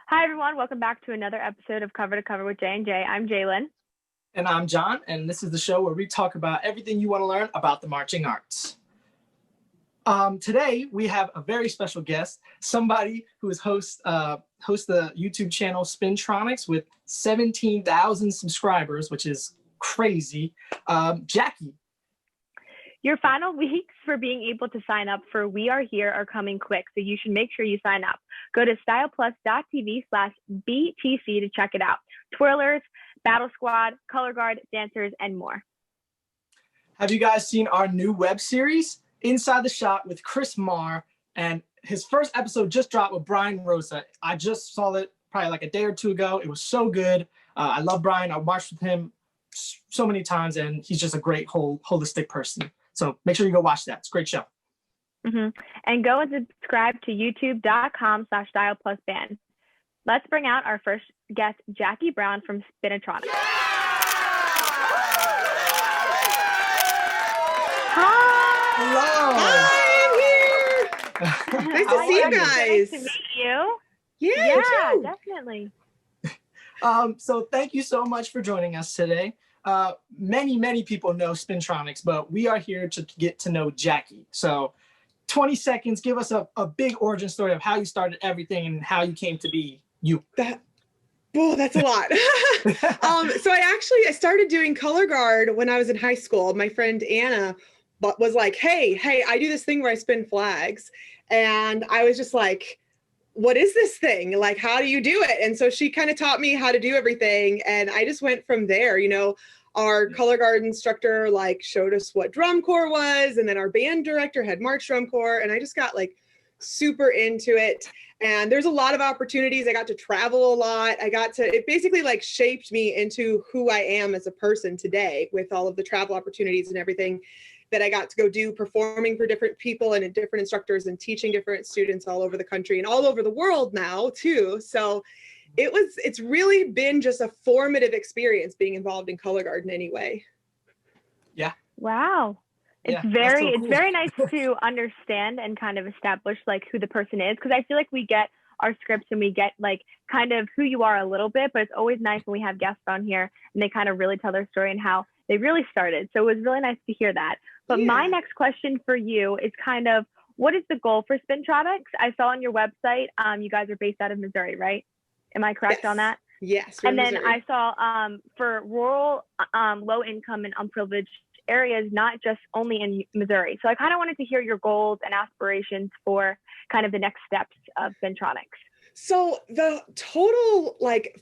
Hi, everyone. Welcome back to another episode of Cover to Cover with Jay and Jay. I'm Jaylen. And I'm John, and this is the show where we talk about everything you want to learn about the marching arts. Today, we have a very special guest, somebody who is hosts the YouTube channel Spintronix with 17,000 subscribers, which is crazy. Jackie. Your final weeks for being able to sign up for We Are Here are coming quick, so you should make sure you sign up. Go to styleplus.tv/BTC to check it out. Twirlers, Battle Squad, Color Guard, dancers, and more. Have you guys seen our new web series, Inside the Shot with Chris Marr? And his first episode just dropped with Brian Rosa. I just saw it probably like a day or two ago. It was so good. I love Brian. I marched with him so many times, and he's just a great holistic person. So make sure you go watch that. It's a great show. And go and subscribe to youtube.com/StylePlusBand. Let's bring out our first guest, Jackie Brown from Spintronix. Hi. Hello. Hi, I'm here. Nice to see you guys. Nice to meet you. Yeah, definitely. So thank you so much for joining us today. Many people know Spintronix, but we are here to get to know Jackie. So 20 seconds, give us a big origin story of how you started everything and how you came to be you. that's a lot. So I started doing color guard when I was in high school. My friend Anna was like, hey, I do this thing where I spin flags. And I was just like, what is this thing? Like, how do you do it? And so she kind of taught me how to do everything. And I just went from there. Our color guard instructor showed us what drum corps was. And then our band director had march drum corps. And I just got super into it. And there's a lot of opportunities. I got to travel a lot. It basically shaped me into who I am as a person today with all of the travel opportunities and everything that I got to go do, performing for different people and different instructors and teaching different students all over the country and all over the world now too. So it's really been just a formative experience being involved in color guard in any way. Yeah. Wow. It's very nice to understand and kind of establish who the person is, because I feel like we get our scripts and we get kind of who you are a little bit, but it's always nice when we have guests on here and they kind of really tell their story and how they really started. So it was really nice to hear that. But my next question for you is kind of, what is the goal for Spintronix? I saw on your website, you guys are based out of Missouri, right? Am I correct on that? Yes. And then I saw for rural, low income and unprivileged areas, not just only in Missouri. So I kind of wanted to hear your goals and aspirations for kind of the next steps of Spintronix. So the total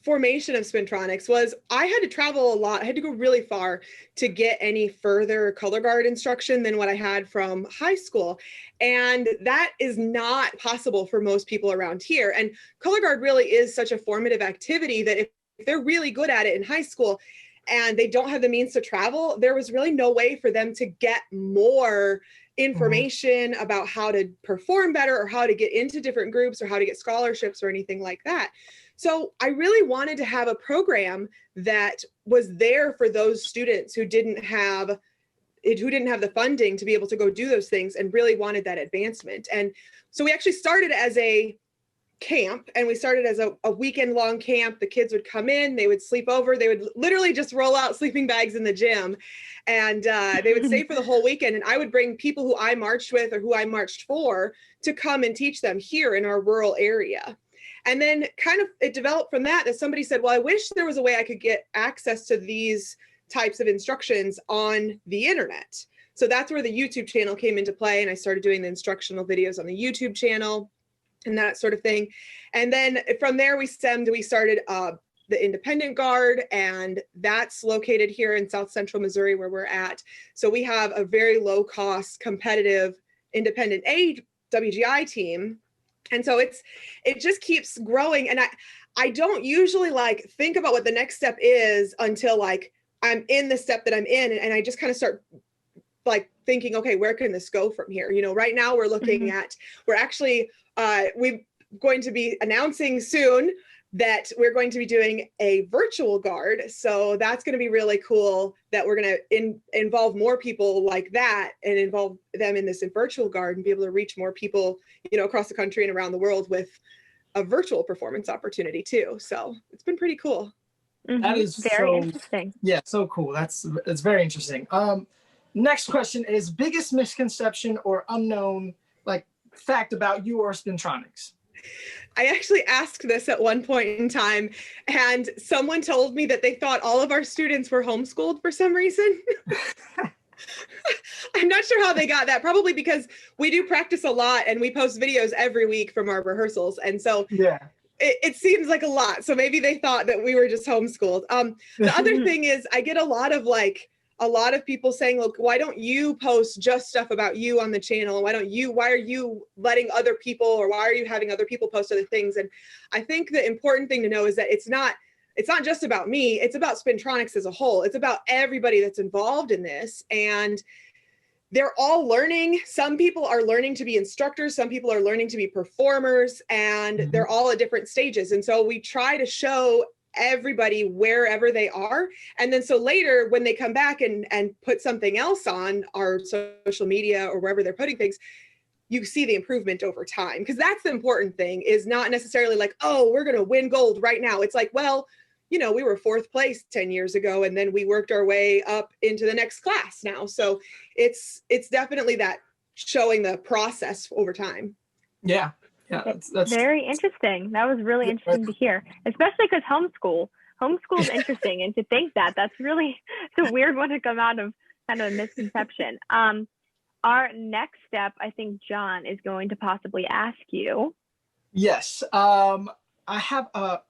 formation of Spintronix was I had to travel a lot. I had to go really far to get any further color guard instruction than what I had from high school. And that is not possible for most people around here. And color guard really is such a formative activity that if they're really good at it in high school and they don't have the means to travel, there was really no way for them to get more information about how to perform better or how to get into different groups or how to get scholarships or anything like that. So I really wanted to have a program that was there for those students who didn't have the funding to be able to go do those things and really wanted that advancement. And so we actually started as a camp, and we started as a weekend long camp. The kids would come in, they would sleep over, they would literally just roll out sleeping bags in the gym, and they would stay for the whole weekend. And I would bring people who I marched with or who I marched for to come and teach them here in our rural area. And then kind of it developed from that somebody said, well, I wish there was a way I could get access to these types of instructions on the internet. So that's where the YouTube channel came into play, and I started doing the instructional videos on the YouTube channel and that sort of thing. And then from there we started the independent guard, and that's located here in South Central Missouri where we're at. So we have a very low cost, competitive, independent WGI team. And so it just keeps growing. And I don't usually think about what the next step is until I'm in the step that I'm in. And I just kind of start thinking, okay, where can this go from here? Right now we're looking at, we're going to be announcing soon that we're going to be doing a virtual guard. So that's going to be really cool that we're going to involve more people like that and involve them in this virtual guard and be able to reach more people, across the country and around the world with a virtual performance opportunity too. So it's been pretty cool. That is very interesting. Yeah, so cool. That's very interesting. Next question is biggest misconception or unknown like fact about you or Spintronix. I actually asked this at one point in time, and someone told me that they thought all of our students were homeschooled for some reason. I'm not sure how they got that. Probably because we do practice a lot and we post videos every week from our rehearsals. And so it seems like a lot. So maybe they thought that we were just homeschooled. The other thing is I get a lot of people saying, look, why don't you post just stuff about you on the channel? Why are you letting other people, or why are you having other people post other things? And I think the important thing to know is that it's not just about me, it's about Spintronix as a whole. It's about everybody that's involved in this. And they're all learning. Some people are learning to be instructors, some people are learning to be performers, and they're all at different stages. And so we try to show everybody wherever they are. And then so later when they come back and put something else on our social media or wherever they're putting things, you see the improvement over time. Because that's the important thing, is not necessarily like, oh, we're going to win gold right now. It's like, well, you know, we were 4th place 10 years ago, and then we worked our way up into the next class now. So it's definitely that showing the process over time. Yeah. That's very interesting. That was really interesting to hear, especially because homeschool is interesting. And to think that's really, it's a weird one to come out of kind of a misconception. Our next step, I think John is going to possibly ask you. Yes. I have a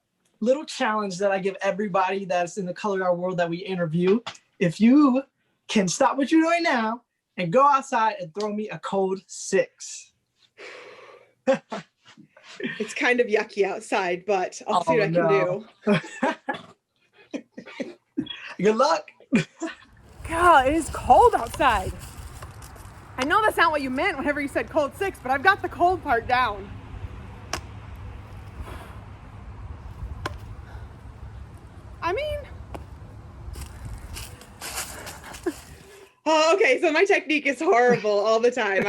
little challenge that I give everybody that's in the color guard world that we interview. If you can stop what you're doing now and go outside and throw me a cold 6. It's kind of yucky outside, but I'll see what I can do. Good luck. God, it is cold outside. I know that's not what you meant whenever you said cold 6, but I've got the cold part down. I mean... Oh, okay, so my technique is horrible all the time.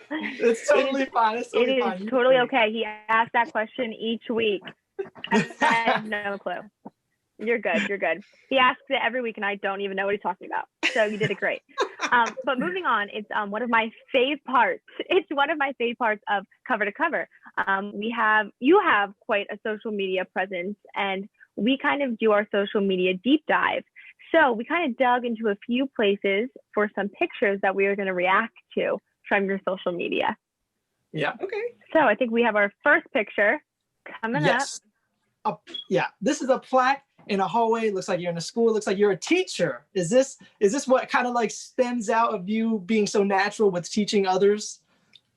It's totally fine. It's totally fine. It is totally okay. He asks that question each week. I have no clue. You're good. He asks it every week, and I don't even know what he's talking about. So you did it great. But moving on, it's one of my fave parts. It's one of my fave parts of Cover to Cover. You have quite a social media presence, and we kind of do our social media deep dive. So we kind of dug into a few places for some pictures that we are going to react to from your social media. Yeah. Okay. So I think we have our first picture coming up. Yeah. This is a plaque in a hallway. It looks like you're in a school. It looks like you're a teacher. Is this what kind of like stems out of you being so natural with teaching others?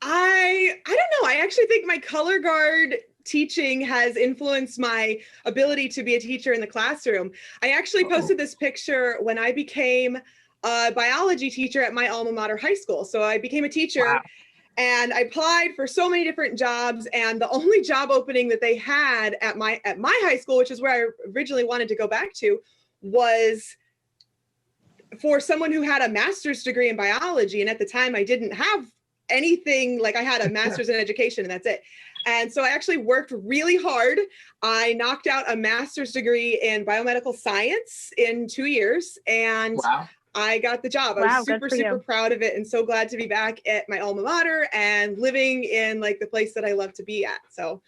I don't know. I actually think my color guard teaching has influenced my ability to be a teacher in the classroom. I actually posted this picture when I became a biology teacher at my alma mater high school. So I became a teacher and I applied for so many different jobs, and the only job opening that they had at my high school, which is where I originally wanted to go back to, was for someone who had a master's degree in biology. And at the time I didn't have anything, like I had a master's in education and that's it. And so I actually worked really hard. I knocked out a master's degree in biomedical science in 2 years, and I got the job. I was super proud of it, and so glad to be back at my alma mater and living in like the place that I love to be at. So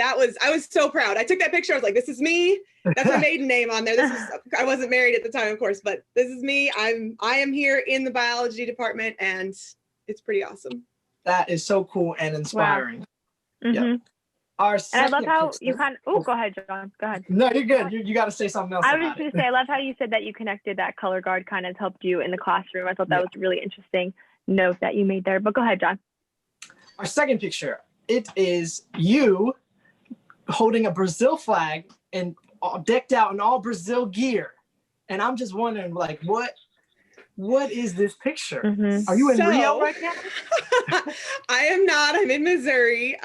I was so proud. I took that picture. I was like, this is me. That's my maiden name on there. I wasn't married at the time, of course, but this is me. I am here in the biology department, and it's pretty awesome. That is so cool and inspiring. Wow. Mm-hmm. Yeah. And I love how you kind of, go ahead, John. Go ahead. No, you're good. You got to say something else. I was just going to say, I love how you said that you connected that color guard kind of helped you in the classroom. I thought that was a really interesting note that you made there. But go ahead, John. Our second picture, it is you holding a Brazil flag and decked out in all Brazil gear. And I'm just wondering, like, what is this picture? Mm-hmm. Are you in Rio right now? I am not. I'm in Missouri.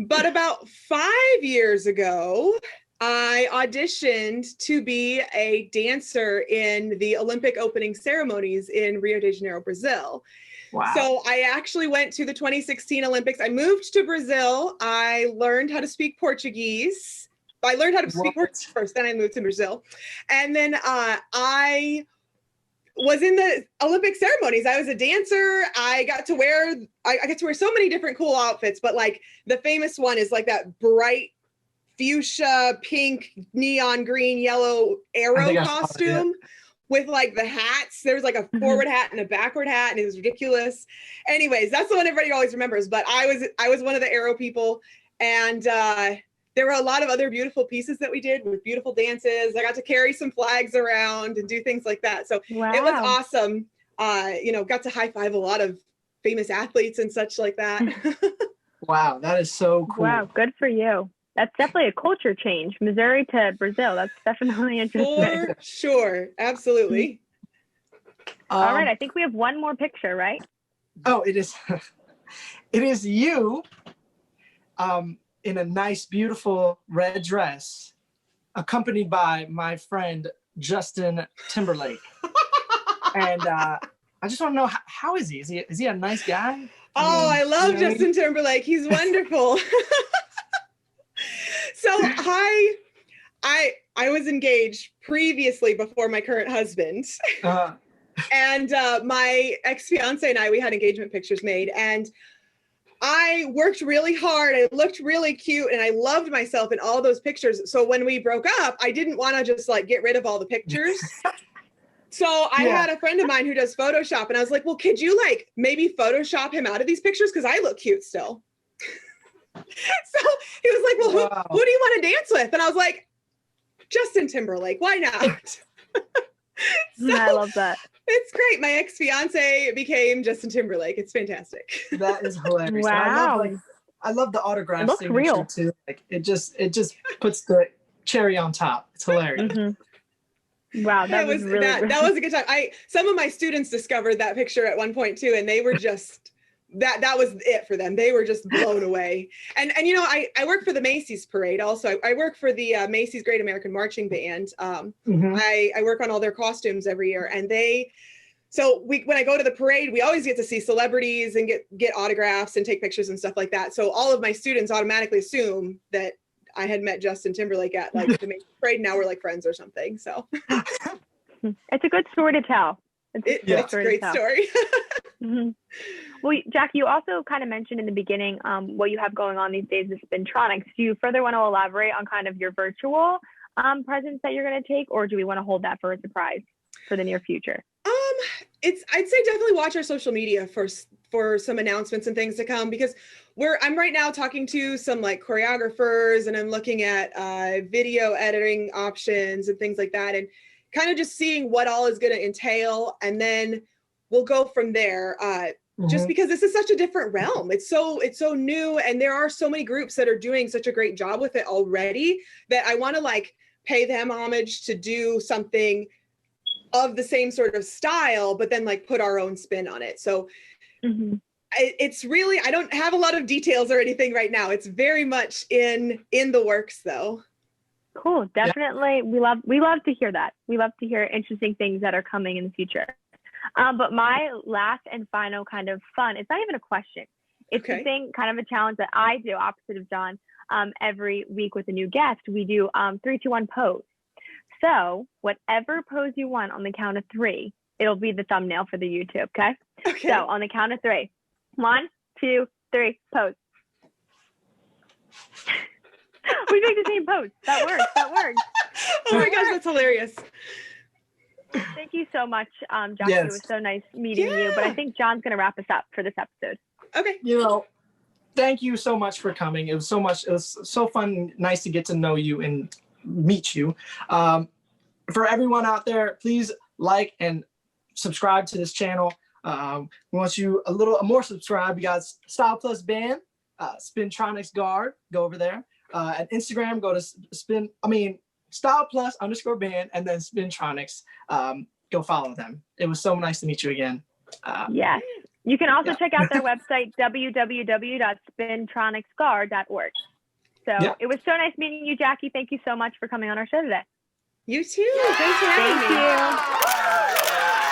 But about 5 years ago, I auditioned to be a dancer in the Olympic opening ceremonies in Rio de Janeiro, Brazil. Wow. So I actually went to the 2016 Olympics. I moved to Brazil. I learned how to speak Portuguese. I learned how to speak Portuguese first, then I moved to Brazil. And then I was in the Olympic ceremonies. I was a dancer. I got to wear so many different cool outfits, but like the famous one is like that bright fuchsia, pink, neon green, yellow arrow costume with like the hats. There was like a forward hat and a backward hat, and it was ridiculous. Anyways, that's the one everybody always remembers. But I was one of the arrow people, and there were a lot of other beautiful pieces that we did with beautiful dances. I got to carry some flags around and do things like that. So it was awesome. Got to high five a lot of famous athletes and such like that. Wow, that is so cool. Wow, good for you. That's definitely a culture change. Missouri to Brazil. That's definitely interesting. For sure. Absolutely. All right. I think we have one more picture, right? Oh, it is. It is you in a nice, beautiful red dress, accompanied by my friend, Justin Timberlake. And I just want to know, how is he? Is he a nice guy? I love Justin Timberlake. He's wonderful. So I was engaged previously before my current husband. And my ex-fiance and I, we had engagement pictures made, and I worked really hard. I looked really cute, and I loved myself in all those pictures. So when we broke up, I didn't want to just like get rid of all the pictures. So I had a friend of mine who does Photoshop, and I was like, well, could you like maybe Photoshop him out of these pictures? Because I look cute still. So he was like, well, who do you want to dance with? And I was like, Justin Timberlake, why not? So I love that. It's great. My ex-fiance became Justin Timberlake. It's fantastic. That is hilarious. Wow. I love the autograph. It looks real too. Like it just puts the cherry on top. It's hilarious. Wow, that was really that was a good time. Some of my students discovered that picture at one point too, and they were just that was it for them. They were just blown away. And I work for the Macy's parade also. I work for the Macy's Great American Marching Band. I work on all their costumes every year, and when I go to the parade, we always get to see celebrities and get autographs and take pictures and stuff like that. So all of my students automatically assume that I had met Justin Timberlake at like the Macy's parade. Now we're like friends or something. So it's a good story to tell. It's a great story. Well, Jack, you also kind of mentioned in the beginning what you have going on these days with Spintronix. Do you further want to elaborate on kind of your virtual presence that you're going to take, or do we want to hold that for a surprise for the near future? I'd say definitely watch our social media for some announcements and things to come, because I'm right now talking to some like choreographers, and I'm looking at video editing options and things like that, and kind of just seeing what all is going to entail, and then we'll go from there. Just because this is such a different realm. It's so new, and there are so many groups that are doing such a great job with it already that I want to like pay them homage to do something of the same sort of style, but then like put our own spin on it. So it's really, I don't have a lot of details or anything right now. It's very much in the works though. Cool. Definitely. Yeah. We love to hear that. We love to hear interesting things that are coming in the future. But my last and final kind of fun, it's not even a question. It's the thing, kind of a challenge that I do, opposite of John, every week with a new guest. We do 3, 2, 1 pose. So whatever pose you want on the count of 3, it'll be the thumbnail for the YouTube. Okay. So on the count of 3, 1, 2, 3, pose. We make the same pose. That works. Oh my gosh, that's hilarious. Thank you so much, Jackie. It was so nice meeting you. But I think John's going to wrap us up for this episode. Okay. Thank you so much for coming. It was so fun, nice to get to know you and meet you. For everyone out there, please like and subscribe to this channel. We want you a more subscribe. You got Style Plus Band, Spintronix Guard. Go over there. At Instagram, go to Style Plus _band, and then Spintronix. Go follow them. It was so nice to meet you again. Yes. You can also check out their website, www.spintronixguard.org. So it was so nice meeting you, Jackie. Thank you so much for coming on our show today. You too. Thanks for having me. Thank you.